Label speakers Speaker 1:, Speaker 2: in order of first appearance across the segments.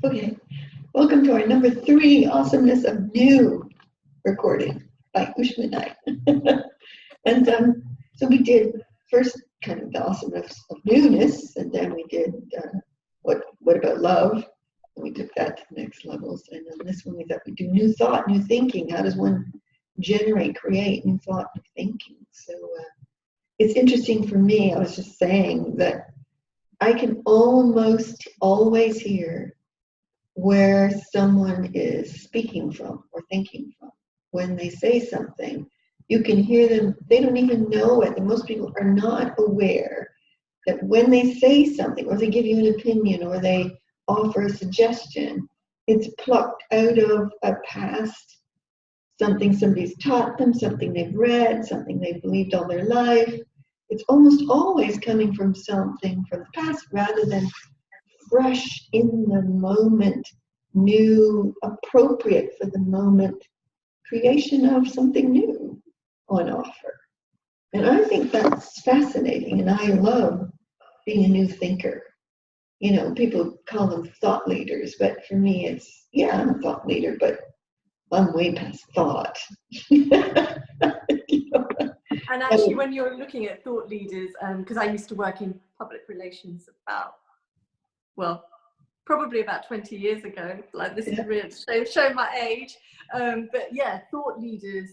Speaker 1: Okay, welcome to our number 3 Awesomeness of New recording by Ushma and I. And so we did first kind of the awesomeness of newness, and then we did what about love? And we took that to the next levels. And then this one we thought we'd do new thought, new thinking. How does one generate, create new thought, new thinking? So it's interesting for me. I was just saying that I can almost always hear where someone is speaking from or thinking from. When they say something, you can hear them, they don't even know it. And most people are not aware that when they say something, or they give you an opinion, or they offer a suggestion, it's plucked out of a past, something somebody's taught them, something they've read, something they've believed all their life. It's almost always coming from something from the past rather than fresh in the moment, new, appropriate for the moment creation of something new on offer. And I think that's fascinating, and I love being a new thinker. You know, people call them thought leaders, but for me it's, yeah, I'm a thought leader, but I'm way past thought. You know?
Speaker 2: And actually, when you're looking at thought leaders, because I used to work in public relations probably about 20 years ago. Like, this is really show my age. But yeah, thought leaders,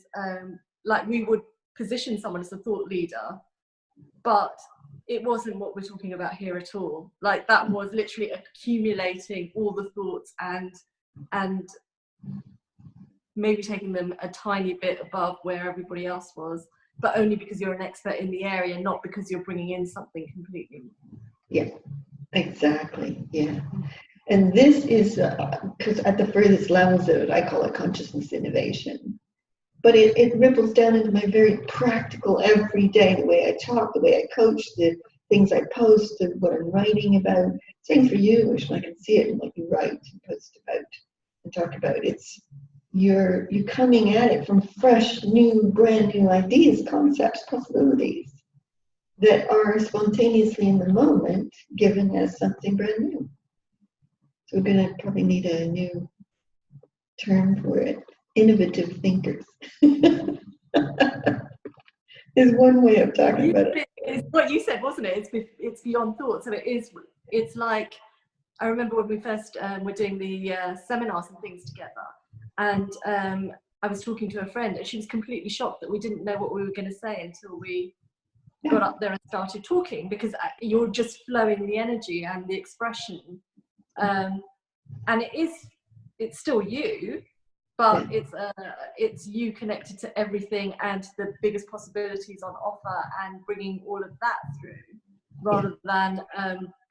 Speaker 2: like, we would position someone as a thought leader, but it wasn't what we're talking about here at all. Like, that was literally accumulating all the thoughts and maybe taking them a tiny bit above where everybody else was, but only because you're an expert in the area, not because you're bringing in something completely new.
Speaker 1: Yeah, exactly. Yeah. And this is, because at the furthest levels of it, I call it consciousness innovation. But it ripples down into my very practical, everyday, the way I talk, the way I coach, the things I post, what I'm writing about. Same for you, which I can see it in what you write and post about and talk about. It's you're coming at it from fresh, new, brand new ideas, concepts, possibilities that are spontaneously in the moment given as something brand new. So we're going to probably need a new term for it. Innovative thinkers is one way of talking about it.
Speaker 2: It's what you said, wasn't it? It's beyond thought. So it's like, I remember when we first were doing the seminars and things together, and I was talking to a friend, and she was completely shocked that we didn't know what we were going to say until we got up there and started talking, because you're just flowing the energy and the expression, and it's still you, but it's you connected to everything and the biggest possibilities on offer, and bringing all of that through, rather than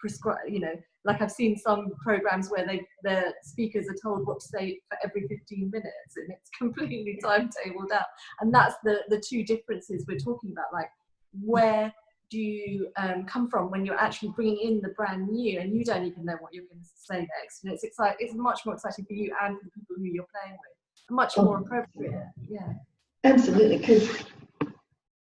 Speaker 2: prescribe. You know, like, I've seen some programs where the speakers are told what to say for every 15 minutes, and it's completely timetabled out. And that's the two differences we're talking about. Like, where do you come from when you're actually bringing in the brand new, and you don't even know what you're going to say next? And it's much more exciting for you and for the people who you're playing with. Much more appropriate. Yeah,
Speaker 1: absolutely. Because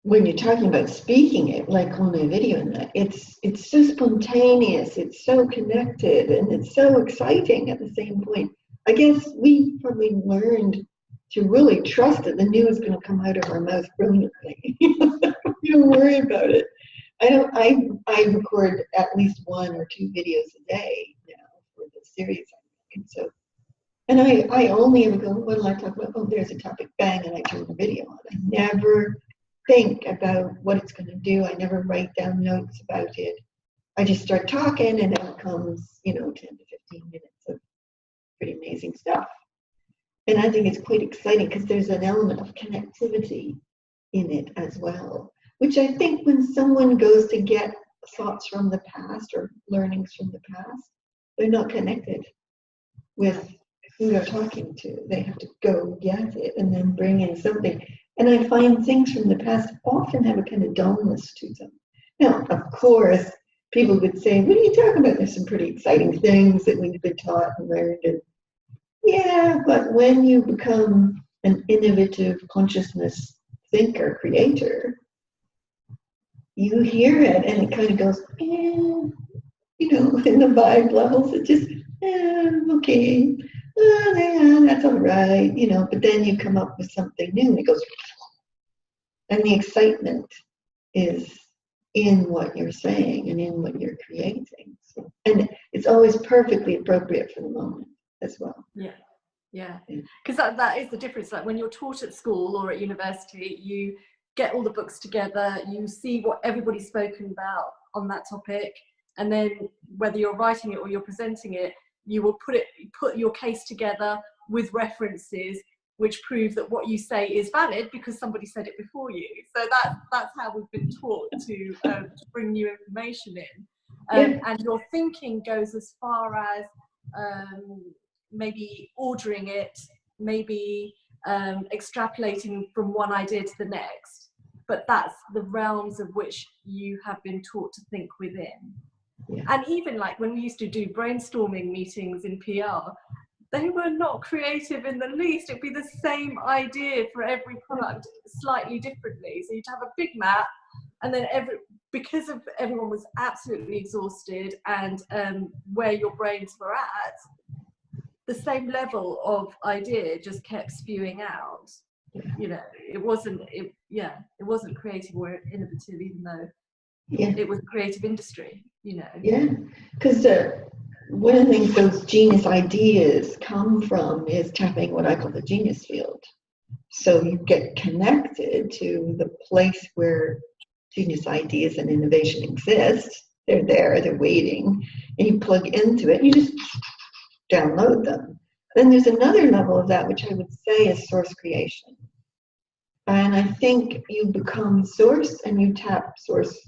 Speaker 1: when you're talking about speaking it, like on a video and that, it's so spontaneous, it's so connected, and it's so exciting at the same point. I guess we probably learned to really trust that the new is going to come out of our mouth brilliantly. You don't worry about it. I record at least 1 or 2 videos a day now for the series I'm making. So, and I only ever go, what will I talk about? Oh, there's a topic, bang, and I turn the video on. I never think about what it's going to do. I never write down notes about it. I just start talking, and out comes, 10 to 15 minutes of pretty amazing stuff. And I think it's quite exciting because there's an element of connectivity in it as well, which I think when someone goes to get thoughts from the past or learnings from the past, they're not connected with who they're talking to. They have to go get it and then bring in something. And I find things from the past often have a kind of dullness to them. Now, of course, people would say, what are you talking about? There's some pretty exciting things that we've been taught and learned. And yeah, but when you become an innovative consciousness thinker, creator, you hear it and it kind of goes, you know, in the vibe levels, it just, okay, yeah, that's all right, you know, but then you come up with something new and it goes, and the excitement is in what you're saying and in what you're creating. So, and it's always perfectly appropriate for the moment as well.
Speaker 2: Yeah, because that is the difference. Like when you're taught at school or at university, you get all the books together, you see what everybody's spoken about on that topic, and then whether you're writing it or you're presenting it, you will put your case together with references which prove that what you say is valid because somebody said it before you. So that's how we've been taught to bring new information in. And your thinking goes as far as maybe ordering it, maybe extrapolating from one idea to the next. But that's the realms of which you have been taught to think within. Yeah. And even like when we used to do brainstorming meetings in PR, they were not creative in the least. It'd be the same idea for every product, slightly differently. So you'd have a big map, and then because everyone was absolutely exhausted, and where your brains were at, the same level of idea just kept spewing out. You know, it wasn't creative or innovative, even though it was a creative industry. You know. Yeah,
Speaker 1: because one of the things those genius ideas come from is tapping what I call the genius field. So you get connected to the place where genius ideas and innovation exist. They're there, they're waiting, and you plug into it, and you just download them. Then there's another level of that, which I would say is source creation. And I think you become source and you tap sources,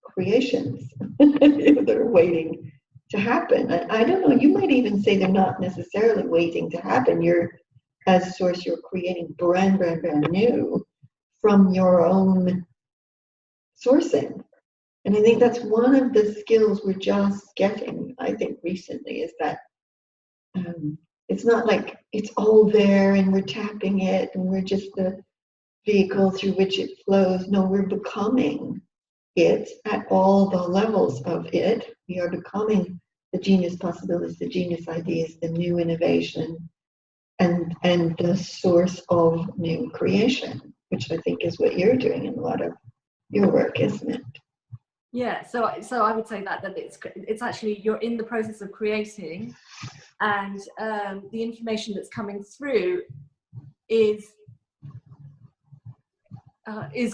Speaker 1: creations that are waiting to happen. I don't know, you might even say they're not necessarily waiting to happen. You're, as source, you're creating brand new from your own sourcing. And I think that's one of the skills we're just getting, I think, recently, is that it's not like it's all there and we're tapping it and we're just the vehicle through which it flows. No, we're becoming it at all the levels of it. We are becoming the genius possibilities, the genius ideas, the new innovation, and the source of new creation, which I think is what you're doing in a lot of your work, isn't it?
Speaker 2: Yeah, so I would say that it's actually, you're in the process of creating, and the information that's coming through is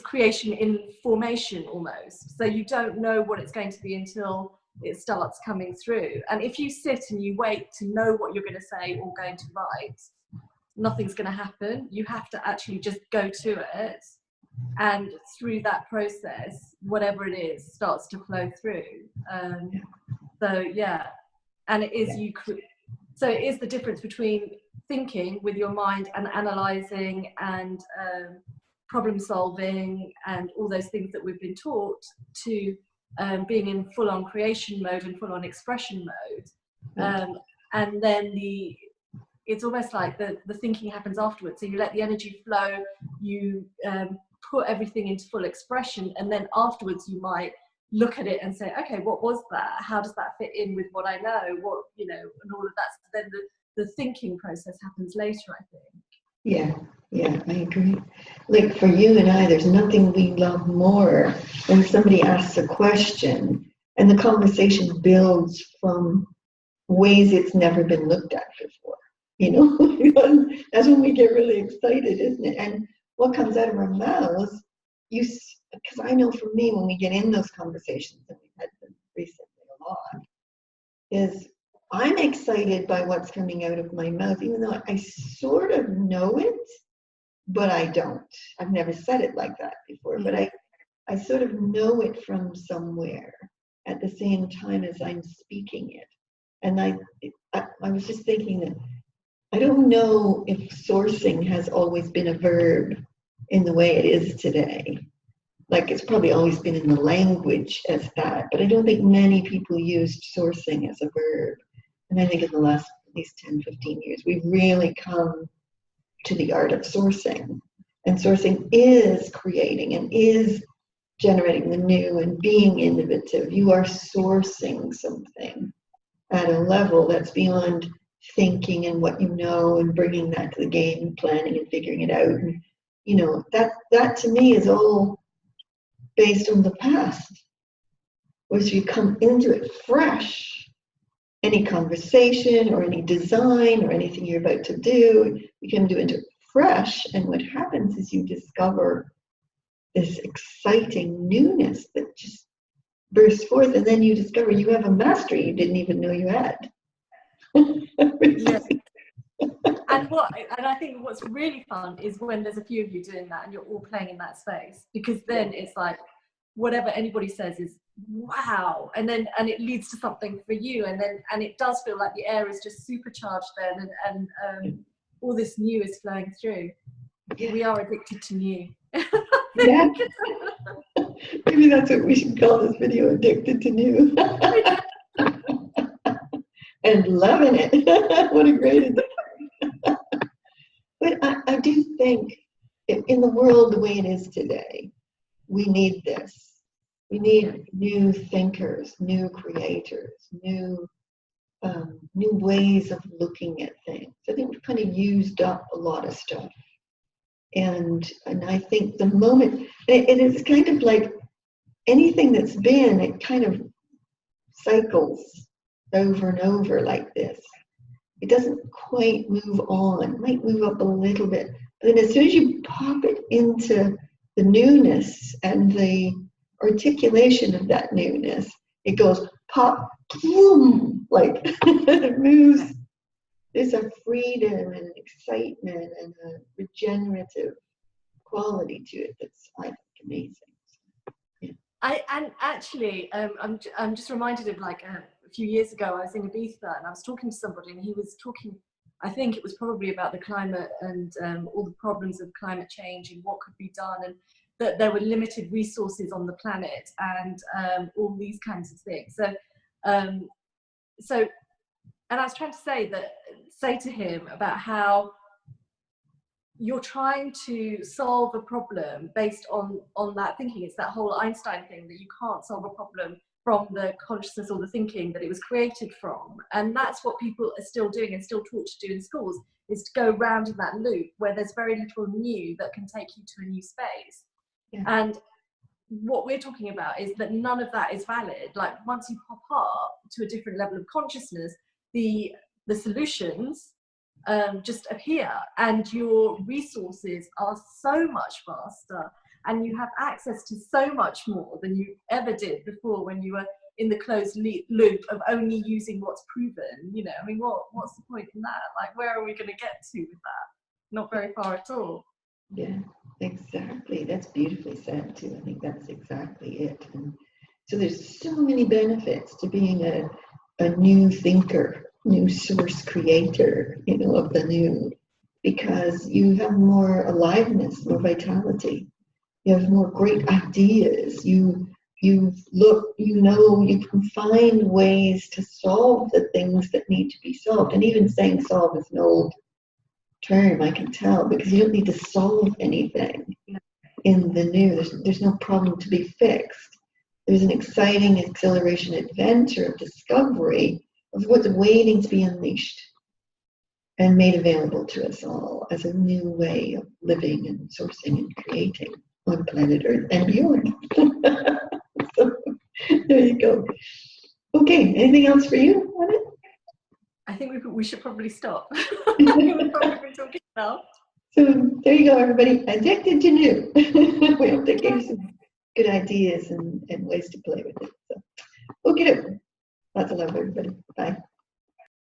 Speaker 2: creation in formation almost. So you don't know what it's going to be until it starts coming through. And if you sit and you wait to know what you're going to say or going to write, nothing's going to happen. You have to actually just go to it. And through that process, whatever it is starts to flow through. So yeah, and it is so it is the difference between thinking with your mind and analysing and problem solving and all those things that we've been taught, to being in full-on creation mode and full-on expression mode. And then it's almost like the thinking happens afterwards. So you let the energy flow, you put everything into full expression, and then afterwards you might look at it and say, okay, what was that? How does that fit in with what I know? What, you know, and all of that. So then the thinking process happens later, I think.
Speaker 1: Yeah, I agree. Like for you and I, there's nothing we love more when somebody asks a question and the conversation builds from ways it's never been looked at before. You know, that's when we get really excited, isn't it? And what comes out of our mouths, because I know for me, when we get in those conversations, and we've had them recently a lot, is I'm excited by what's coming out of my mouth, even though I sort of know it, but I don't. I've never said it like that before, but I sort of know it from somewhere at the same time as I'm speaking it. And I was just thinking that I don't know if sourcing has always been a verb in the way it is today. Like it's probably always been in the language as that, but I don't think many people used sourcing as a verb. And I think in the last at least 10, 15 years, we've really come to the art of sourcing. And sourcing is creating and is generating the new and being innovative. You are sourcing something at a level that's beyond thinking and what you know and bringing that to the game and planning and figuring it out. And, you know, that to me is all based on the past. Whereas you come into it fresh, any conversation or any design or anything you're about to do, you come into it fresh, and what happens is you discover this exciting newness that just bursts forth, and then you discover you have a mastery you didn't even know you had.
Speaker 2: Yes. And I think what's really fun is when there's a few of you doing that and you're all playing in that space, because then it's like whatever anybody says is wow, and it leads to something for you, and it does feel like the air is just supercharged then, and all this new is flowing through.
Speaker 1: Yeah.
Speaker 2: We are addicted to new.
Speaker 1: Yeah. Maybe that's what we should call this video, Addicted to New. And loving it. What a great addiction. But I do think in the world the way it is today, we need this. We need new thinkers, new creators, new ways of looking at things. I think we've kind of used up a lot of stuff. And I think the moment, it is kind of like anything that's been, it kind of cycles over and over like this. It doesn't quite move on. It might move up a little bit. But then as soon as you pop it into the newness and the articulation of that newness, it goes pop, boom, like it moves. There's a freedom and an excitement and a regenerative quality to it that's, I think, amazing. Yeah.
Speaker 2: I'm just reminded of like a few years ago I was in Ibiza and I was talking to somebody, and he was talking, I think it was probably about the climate and all the problems of climate change and what could be done, and that there were limited resources on the planet, and all these kinds of things. So and I was trying to say to him about how you're trying to solve a problem based on that thinking. It's that whole Einstein thing that you can't solve a problem from the consciousness or the thinking that it was created from. And that's what people are still doing and still taught to do in schools, is to go round in that loop where there's very little new that can take you to a new space. Yeah. And what we're talking about is that none of that is valid. Like once you pop up to a different level of consciousness, the solutions just appear, and your resources are so much faster, and you have access to so much more than you ever did before when you were in the closed loop of only using what's proven. You know, I mean, what's the point in that? Like, where are we going to get to with that? Not very far at all.
Speaker 1: Yeah, exactly. That's beautifully said too. I think that's exactly it. And so there's so many benefits to being a new thinker, new source creator, you know, of the new, because you have more aliveness, more vitality. You have more great ideas. You look, you know, you can find ways to solve the things that need to be solved. And even saying solve is an old term, I can tell, because you don't need to solve anything in the new. There's no problem to be fixed. There's an exciting exhilaration adventure of discovery of what's waiting to be unleashed and made available to us all as a new way of living and sourcing and creating on planet Earth and beyond. So there you go. Okay, anything else for you on it?
Speaker 2: I think we should probably stop. We've probably been talking now.
Speaker 1: So there you go, everybody. Addicted to new. We hope that gave you some good ideas and ways to play with it. So, okay, lots of love, everybody. Bye.